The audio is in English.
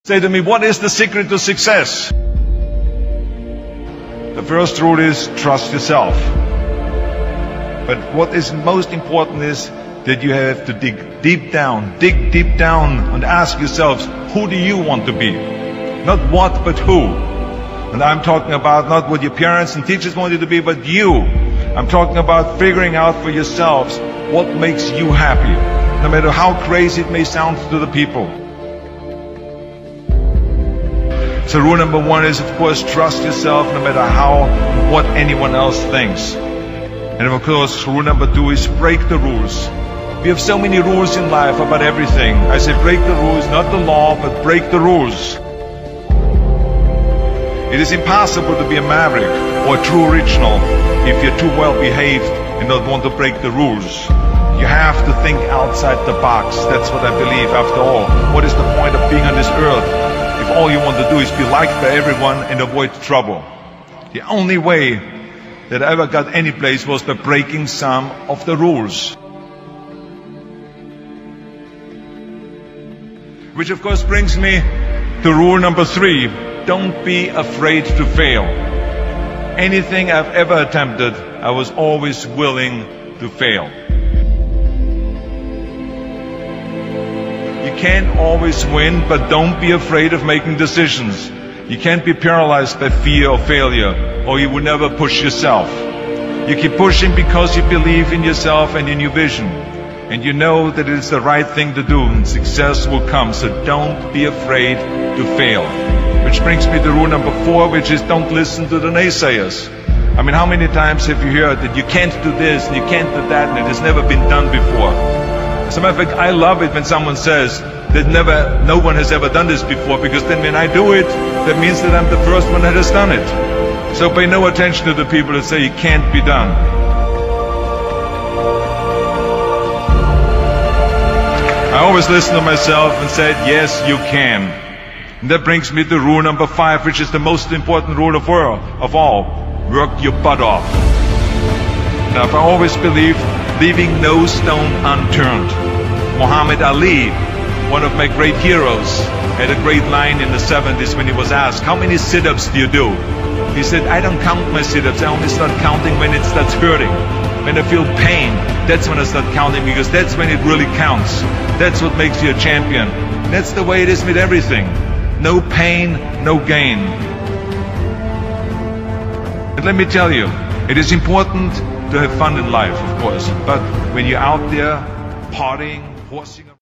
Say to me, what is the secret to success? The first rule is trust yourself. But what is most important is that you have to dig deep down and ask yourselves, who do you want to be? Not what, but who. And I'm talking about not what your parents and teachers want you to be, but you. I'm talking about figuring out for yourselves what makes you happy, no matter how crazy it may sound to the people. So rule number one is, of course, trust yourself no matter what anyone else thinks. And of course, rule number two is break the rules. We have so many rules in life about everything. I say break the rules, not the law, but break the rules. It is impossible to be a maverick or a true original if you're too well behaved and don't want to break the rules. You have to think outside the box. That's what I believe after all. What is the point of being on this earth if all you want to do is be liked by everyone and avoid trouble? The only way that I ever got any place was by breaking some of the rules. Which of course brings me to rule number three. Don't be afraid to fail. Anything I've ever attempted, I was always willing to fail. You can't always win, but don't be afraid of making decisions. You can't be paralyzed by fear of failure, or you will never push yourself. You keep pushing because you believe in yourself and in your vision. And you know that it is the right thing to do, and success will come. So don't be afraid to fail. Which brings me to rule number four, which is don't listen to the naysayers. I mean, how many times have you heard that you can't do this and you can't do that and it has never been done before? As a matter of fact, I love it when someone says that no one has ever done this before, because then when I do it, that means that I'm the first one that has done it. So pay no attention to the people that say it can't be done. I always listen to myself and said, yes, you can. And that brings me to rule number five, which is the most important rule of all. Work your butt off. Now, I always believe leaving no stone unturned. Muhammad Ali, one of my great heroes, had a great line in the 70s when he was asked, how many sit-ups do you do? He said, I don't count my sit-ups. I only start counting when it starts hurting. When I feel pain, that's when I start counting, because that's when it really counts. That's what makes you a champion. That's the way it is with everything. No pain, no gain. And let me tell you, it is important to have fun in life, of course. But when you're out there partying, horsing